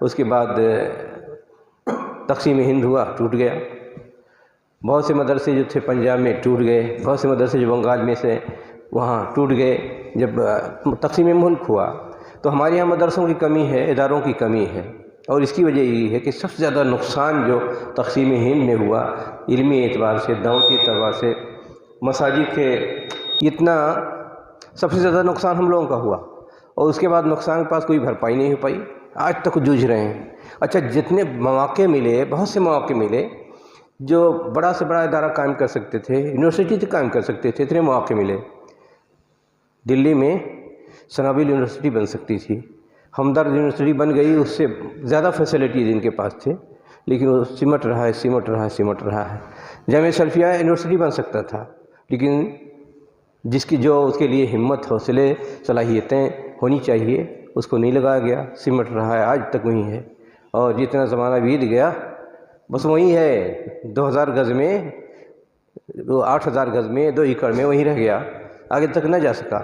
اس کے بعد تقسیم ہند ہوا، ٹوٹ گیا۔ بہت سے مدرسے جو تھے پنجاب میں ٹوٹ گئے، بہت سے مدرسے جو بنگال میں سے وہاں ٹوٹ گئے۔ جب تقسیم ملک ہوا تو ہمارے یہاں مدرسوں کی کمی ہے، اداروں کی کمی ہے، اور اس کی وجہ یہ ہے کہ سب سے زیادہ نقصان جو تقسیم ہند میں ہوا علمی اعتبار سے، دعوتی اعتبار سے، مساجد کے، اتنا سب سے زیادہ نقصان ہم لوگوں کا ہوا، اور اس کے بعد نقصان کے پاس کوئی بھرپائی نہیں ہو پائی، آج تک جوجھ رہے ہیں۔ اچھا، جتنے مواقع ملے، بہت سے مواقع ملے، جو بڑا سے بڑا ادارہ قائم کر سکتے تھے، یونیورسٹی تک قائم کر سکتے تھے، اتنے مواقع ملے۔ دلی میں سنابل یونیورسٹی بن سکتی تھی، ہمدرد یونیورسٹی بن گئی، اس سے زیادہ فیسلٹیز ان کے پاس تھے، لیکن وہ سمٹ رہا ہے۔ جامعہ سلفیہ یونیورسٹی بن سکتا تھا، لیکن جس کی جو اس کے لیے ہمت، حوصلے، صلاحیتیں ہونی چاہیے، اس کو نہیں لگایا گیا، سمٹ رہا ہے، آج تک وہیں ہے۔ اور جتنا زمانہ بیت گیا بس وہیں ہے، 2000 گز میں، 8000 گز میں، 2 ایکڑ میں وہیں رہ گیا، آگے تک نہ جا سکا۔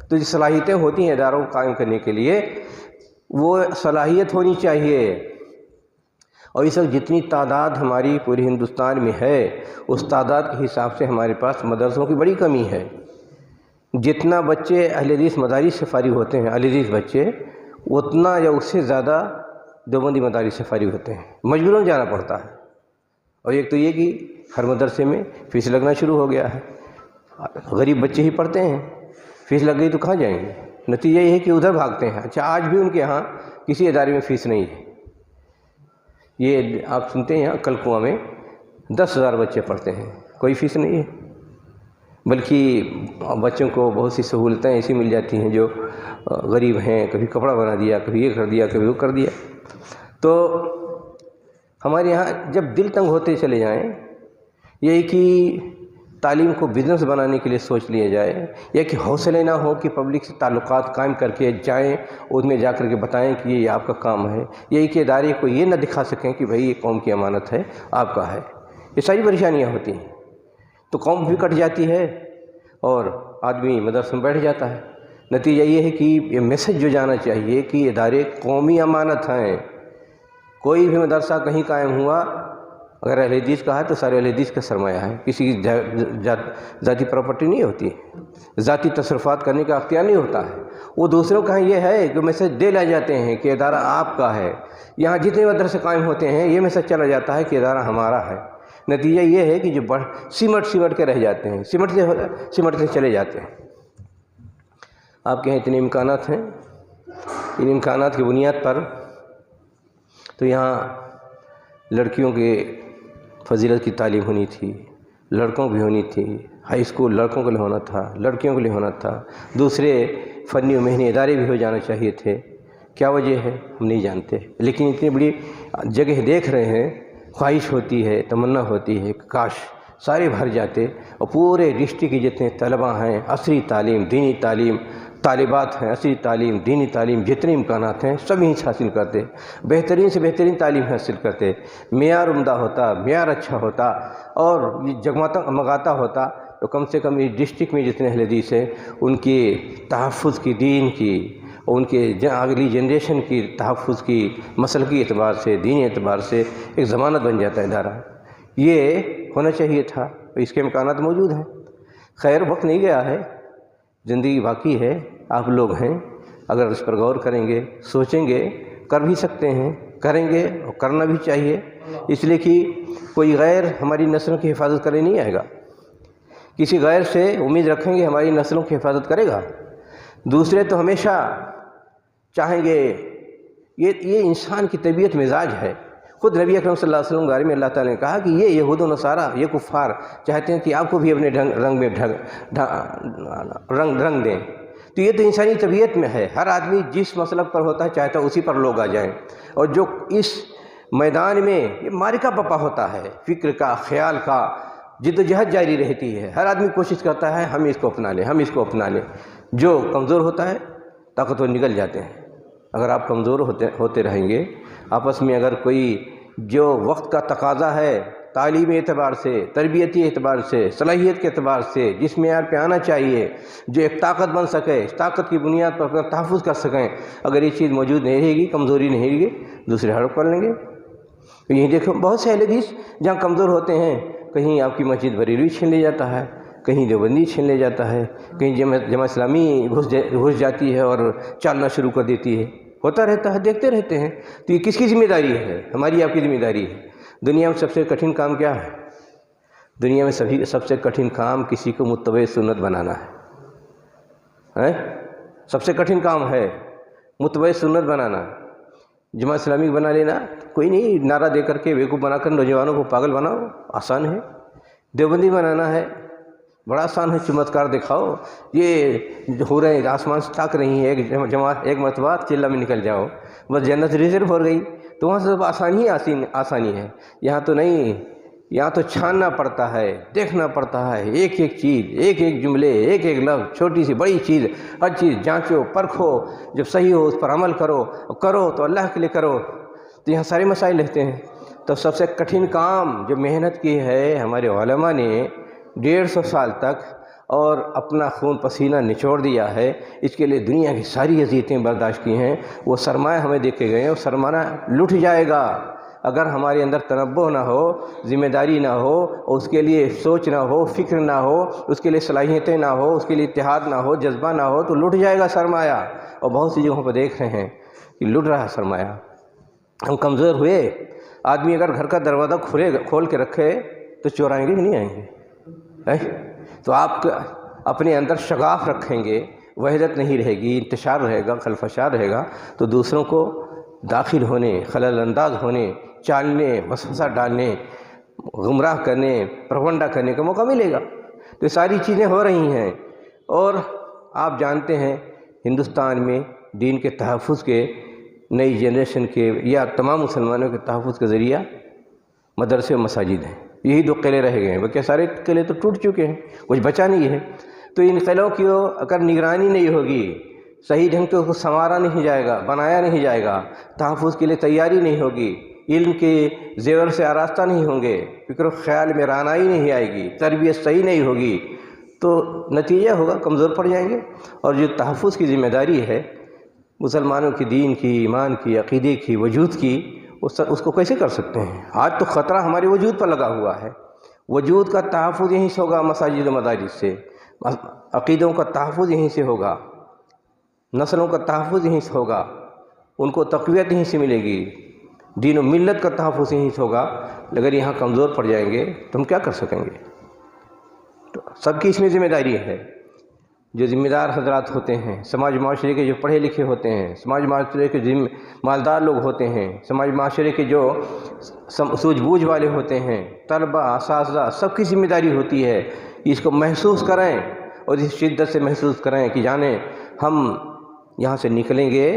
تو جو صلاحیتیں ہوتی ہیں اداروں کو قائم کرنے کے لیے، وہ صلاحیت ہونی چاہیے۔ اور اس وقت جتنی تعداد ہماری پورے ہندوستان میں ہے، اس تعداد کے حساب سے ہمارے پاس مدرسوں کی بڑی کمی ہے۔ جتنا بچے اہل حدیث مدارس سے فارغ ہوتے ہیں، اہل حدیث بچے، اتنا یا اس سے زیادہ دیوبندی مدارس سے فارغ ہوتے ہیں، مجبوراً جانا پڑتا ہے۔ اور ایک تو یہ کہ ہر مدرسے میں فیس لگنا شروع ہو گیا ہے، غریب بچے ہی پڑھتے ہیں، فیس لگ گئی تو کہاں جائیں گے؟ نتیجہ یہ ہے کہ ادھر بھاگتے ہیں۔ اچھا، آج بھی ان کے ہاں کسی ادارے میں فیس نہیں ہے۔ یہ آپ سنتے ہیں یہاں کلکنواں میں 10,000 بچے پڑھتے ہیں، کوئی فیس نہیں ہے، بلکہ بچوں کو بہت سی سہولتیں ایسی مل جاتی ہیں جو غریب ہیں، کبھی کپڑا بنا دیا، کبھی یہ کر دیا، کبھی وہ کر دیا۔ تو ہمارے یہاں جب دل تنگ ہوتے چلے جائیں، یہی کہ تعلیم کو بزنس بنانے کے لیے سوچ لیا جائے، یا کہ حوصلے نہ ہو کہ پبلک سے تعلقات قائم کر کے جائیں، اس میں جا کر کے بتائیں کہ یہ آپ کا کام ہے، یہی کہ ادارے کو یہ نہ دکھا سکیں کہ بھائی یہ قوم کی امانت ہے، آپ کا ہے، یہ ساری پریشانیاں ہوتی ہیں۔ تو قوم بھی کٹ جاتی ہے اور آدمی مدرسے میں بیٹھ جاتا ہے۔ نتیجہ یہ ہے کہ یہ میسج جو جانا چاہیے کہ ادارے قومی امانت ہیں۔ کوئی بھی مدرسہ کہیں قائم ہوا، اگر اہل حدیث کا ہے تو سارے اہل حدیث کا سرمایہ ہے، کسی کی ذاتی پراپرٹی نہیں ہوتی، ذاتی تصرفات کرنے کا اختیار نہیں ہوتا ہے۔ وہ دوسروں کا یہ ہے کہ میسج دے لے جاتے ہیں کہ ادارہ آپ کا ہے۔ یہاں جتنے مدرسے قائم ہوتے ہیں یہ میسج چلا جاتا ہے کہ ادارہ ہمارا ہے۔ نتیجہ یہ ہے کہ جو سمٹ کے رہ جاتے ہیں، سمٹ سے چلے جاتے ہیں۔ آپ کے یہاں اتنے امکانات ہیں، ان امکانات کی بنیاد پر تو یہاں لڑکیوں کے فضیلت کی تعلیم ہونی تھی، لڑکوں بھی ہونی تھی، ہائی اسکول لڑکوں کے لیے ہونا تھا، لڑکیوں کے لیے ہونا تھا، دوسرے فنی و مہنی ادارے بھی ہو جانا چاہیے تھے۔ کیا وجہ ہے ہم نہیں جانتے، لیکن اتنی بڑی جگہ دیکھ رہے ہیں، خواہش ہوتی ہے، تمنا ہوتی ہے کہ کاش سارے بھر جاتے اور پورے ڈسٹرکٹ کے جتنے طلباء ہیں، عصری تعلیم، دینی تعلیم، طالبات ہیں، عصری تعلیم، دینی تعلیم، جتنے امکانات ہیں سب ہی حاصل کرتے، بہترین سے بہترین تعلیم حاصل کرتے، معیار عمدہ ہوتا، معیار اچھا ہوتا، اور یہ جگمگاتا ہوتا، تو کم سے کم اس ڈسٹرکٹ میں جتنے اہل حدیث ہیں ان کے تحفظ کی، دین کی، اور ان کے اگلی جنریشن کی تحفظ کی، مسلکی اعتبار سے، دینی اعتبار سے ایک ضمانت بن جاتا ہے ادارہ۔ یہ ہونا چاہیے تھا، اس کے امکانات موجود ہیں۔ خیر، وقت نہیں گیا ہے، زندگی باقی ہے، آپ لوگ ہیں، اگر اس پر غور کریں گے، سوچیں گے، کر بھی سکتے ہیں، کریں گے، اور کرنا بھی چاہیے، اس لیے کہ کوئی غیر ہماری نسلوں کی حفاظت کرنے نہیں آئے گا۔ کسی غیر سے امید رکھیں گے ہماری نسلوں کی حفاظت کرے گا؟ دوسرے تو ہمیشہ چاہیں گے، یہ انسان کی طبیعت مزاج ہے۔ خود نبی اکرم صلی اللہ علیہ وسلم کے بارے میں اللہ تعالیٰ نے کہا کہ یہ یہود و نصارہ، یہ کفار چاہتے ہیں کہ آپ کو بھی اپنے رنگ میں رنگ دیں۔ تو یہ تو انسانی طبیعت میں ہے، ہر آدمی جس مسلک پر ہوتا ہے چاہتا ہے اسی پر لوگ آ جائیں، اور جو اس میدان میں یہ معرکہ پپا ہوتا ہے، فکر کا، خیال کا، جد و جہد جاری رہتی ہے، ہر آدمی کوشش کرتا ہے ہم اس کو اپنا لیں، ہم اس کو اپنا لیں۔ جو کمزور ہوتا ہے طاقتور نکل جاتے ہیں۔ اگر آپ کمزور ہوتے رہیں گے، آپس میں اگر کوئی جو وقت کا تقاضا ہے، تعلیمی اعتبار سے، تربیتی اعتبار سے، صلاحیت کے اعتبار سے جس معیار پہ آنا چاہیے، جو ایک طاقت بن سکے، اس طاقت کی بنیاد پر اپنا تحفظ کر سکیں، اگر یہ چیز موجود نہیں رہے گی، کمزوری نہیں رہے گی، دوسرے ہڑپ کر لیں گے۔ یہ دیکھو بہت سے اہل حدیث جہاں کمزور ہوتے ہیں، کہیں آپ کی مسجد بریلوی چھین لے جاتا ہے، کہیں دیوبندی چھین لے جاتا ہے، کہیں جماعت اسلامی گھس جاتی ہے اور چالنا شروع کر دیتی ہے، ہوتا رہتا ہے، دیکھتے رہتے ہیں۔ تو یہ کس کی ذمہ داری ہے؟ ہماری آپ کی ذمہ داری ہے۔ دنیا میں سب سے کٹھن کام کیا ہے؟ دنیا میں سب سے کٹھن کام کسی کو متبع سنت بنانا ہے۔ سب سے کٹھن کام ہے متبع سنت بنانا۔ جماعت اسلامی بنا لینا کوئی نہیں، نعرہ دے کر کے بیوقوف بنا کر نوجوانوں کو پاگل بناؤ، آسان ہے۔ دیوبندی بنانا ہے، بڑا آسان ہے، چمتکار دکھاؤ، یہ ہو رہے ہیں آسمان سے تاک رہی ہے، ایک مرتبہ چلہ میں نکل جاؤ، بس جنت ریزرو ہو گئی، تو وہاں سے سب آسانی ہے۔ یہاں تو نہیں، یہاں تو چھاننا پڑتا ہے، دیکھنا پڑتا ہے، ایک ایک چیز، ایک ایک جملے، ایک ایک لفظ، چھوٹی سی بڑی چیز، ہر چیز جانچو پرکھو، جب صحیح ہو اس پر عمل کرو تو اللہ کے لیے کرو۔ تو یہاں سارے مسائل رہتے ہیں۔ تو سب سے کٹھن کام جو محنت کی ہے ہمارے علماء نے 150 سال تک، اور اپنا خون پسینہ نچوڑ دیا ہے، اس کے لیے دنیا کی ساری اذیتیں برداشت کی ہیں، وہ سرمایہ ہمیں دے کے گئے ہیں، وہ سرمایہ لٹ جائے گا اگر ہمارے اندر تنبہ نہ ہو، ذمہ داری نہ ہو، اور اس کے لیے سوچ نہ ہو، فکر نہ ہو، اس کے لیے صلاحیتیں نہ ہو، اس کے لیے اتحاد نہ ہو، جذبہ نہ ہو، تو لٹ جائے گا سرمایہ۔ اور بہت سی جگہوں پہ دیکھ رہے ہیں کہ لٹ رہا ہے سرمایہ۔ ہم کمزور ہوئے، آدمی اگر گھر کا دروازہ کھول کے رکھے تو چور آئیں گے کہ نہیں آئیں گے؟ تو آپ اپنے اندر شغاف رکھیں گے، وحدت نہیں رہے گی، انتشار رہے گا، خلفشار رہے گا، تو دوسروں کو داخل ہونے، خلل انداز ہونے، چالنے، وسوسہ ڈالنے، گمراہ کرنے، پروگنڈا کرنے کا موقع ملے گا۔ تو یہ ساری چیزیں ہو رہی ہیں، اور آپ جانتے ہیں ہندوستان میں دین کے تحفظ کے، نئی جنریشن کے یا تمام مسلمانوں کے تحفظ کا ذریعہ مدرسے و مساجد ہیں۔ یہی 2 قلعے رہ گئے ہیں، باقی سارے قلعے تو ٹوٹ چکے ہیں، کچھ بچا نہیں ہے۔ تو ان قلعوں کی اگر نگرانی نہیں ہوگی، صحیح ڈھنگ سے اس کو سنوارا نہیں جائے گا، بنایا نہیں جائے گا، تحفظ کے لیے تیاری نہیں ہوگی، علم کے زیور سے آراستہ نہیں ہوں گے، فکر و خیال میں رانائی نہیں آئے گی، تربیت صحیح نہیں ہوگی، تو نتیجہ ہوگا کمزور پڑ جائیں گے۔ اور جو تحفظ کی ذمہ داری ہے مسلمانوں کی، دین کی، ایمان کی، عقیدے کی، وجود کی، اس کو کیسے کر سکتے ہیں؟ آج تو خطرہ ہمارے وجود پر لگا ہوا ہے۔ وجود کا تحفظ یہیں سے ہوگا، مساجد و مدارس سے، عقیدوں کا تحفظ یہیں سے ہوگا، نسلوں کا تحفظ یہیں سے ہوگا، ان کو تقویت یہیں سے ملے گی، دین و ملت کا تحفظ یہیں سے ہوگا۔ اگر یہاں کمزور پڑ جائیں گے تو ہم کیا کر سکیں گے؟ تو سب کی اس میں ذمہ داری ہے۔ جو ذمہ دار حضرات ہوتے ہیں، سماج معاشرے کے جو پڑھے لکھے ہوتے ہیں، سماج معاشرے کے مالدار لوگ ہوتے ہیں، سماج معاشرے کے جو سوجھ بوجھ والے ہوتے ہیں، طلبہ، اساتذہ، سب کی ذمہ داری ہوتی ہے کہ اس کو محسوس کریں، اور اس شدت سے محسوس کریں کہ جانیں ہم یہاں سے نکلیں گے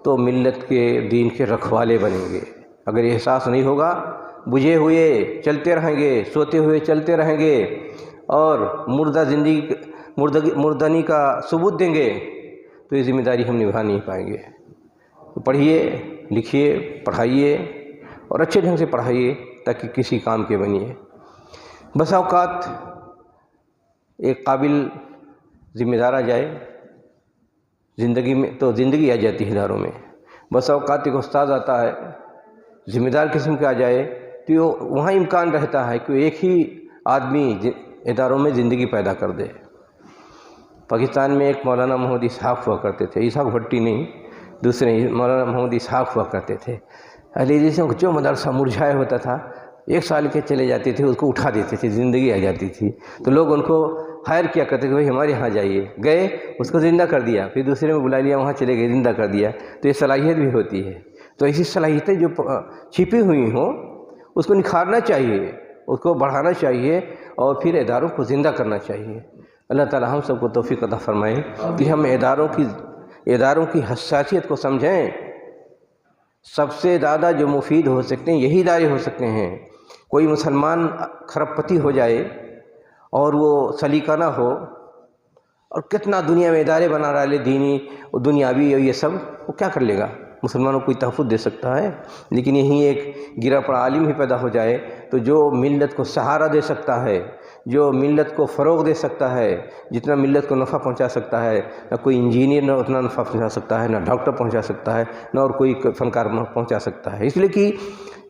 تو ملت کے، دین کے رکھوالے بنیں گے۔ اگر یہ احساس نہیں ہوگا، بجھے ہوئے چلتے رہیں گے، سوتے ہوئے چلتے رہیں گے، اور مردنی کا ثبوت دیں گے، تو یہ ذمہ داری ہم نبھا نہیں پائیں گے۔ تو پڑھیے، لکھیے، پڑھائیے، اور اچھے ڈھنگ سے پڑھائیے تاکہ کسی کام کے بنیے۔ بس اوقات ایک قابل ذمہ دار آ جائے زندگی میں، تو زندگی آ جاتی ہے اداروں میں۔ بس اوقات ایک استاد آتا ہے، ذمہ دار قسم کا آ جائے، تو وہاں امکان رہتا ہے کہ ایک ہی آدمی اداروں میں زندگی پیدا کر دے۔ پاکستان میں ایک مولانا محمد اسحاق ہوا کرتے تھے، اسحاق بھٹی نہیں، دوسرے مولانا محمد اسحاق ہوا کرتے تھے۔ اہل حدیثوں کو جو مدرسہ مرجھایا ہوتا تھا، 1 سال کے چلے جاتے تھے، اس کو اٹھا دیتے تھے، زندگی آ جاتی تھی، تو لوگ ان کو ہائر کیا کرتے تھے، بھائی ہمارے یہاں جائیے، گئے اس کو زندہ کر دیا، پھر دوسرے میں بلا لیا، وہاں چلے گئے، زندہ کر دیا۔ تو یہ صلاحیت بھی ہوتی ہے۔ تو ایسی صلاحیتیں جو چھپی ہوئی ہوں، اس کو نکھارنا چاہیے، اس کو بڑھانا چاہیے، اور پھر اداروں کو زندہ کرنا چاہیے۔ اللہ تعالی ہم سب کو توفیق عطا فرمائے کہ ہم اداروں کی حساسیت کو سمجھیں۔ سب سے زیادہ جو مفید ہو سکتے ہیں یہی ادارے ہو سکتے ہیں۔ کوئی مسلمان کھرب پتی ہو جائے اور وہ سلیقہ نہ ہو، اور کتنا دنیا میں ادارے بنا رہا ہے دینی اور دنیاوی، اور یہ سب، وہ کیا کر لے گا؟ مسلمانوں کو کوئی تحفظ دے سکتا ہے؟ لیکن یہیں ایک گرا پڑا عالم ہی پیدا ہو جائے تو جو ملت کو سہارا دے سکتا ہے، جو ملت کو فروغ دے سکتا ہے، جتنا ملت کو نفع پہنچا سکتا ہے، نہ کوئی انجینئر نہ اتنا نفع پہنچا سکتا ہے، نہ ڈاکٹر پہنچا سکتا ہے، نہ اور کوئی فنکار پہنچا سکتا ہے۔ اس لیے کہ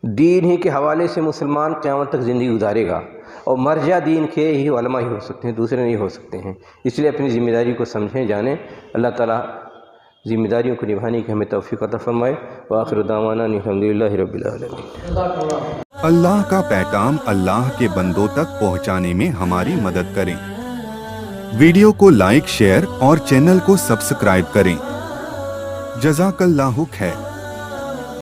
دین ہی کے حوالے سے مسلمان قیامت تک زندگی گزارے گا، اور مرجع دین کے ہی علماء ہی ہو سکتے ہیں، دوسرے نہیں ہو سکتے ہیں۔ اس لیے اپنی ذمہ داری کو سمجھیں، جانیں۔ اللہ تعالیٰ ذمہ داریوں کو نبھانے کی ہمیں توفیق عطا فرمائے۔ وآخر دعوانا الحمدللہ رب العالمین۔ اللہ کا پیغام اللہ کے بندوں تک پہنچانے میں ہماری مدد کریں۔ ویڈیو کو لائک، شیئر اور چینل کو سبسکرائب کریں۔ جزاک اللہ خیر۔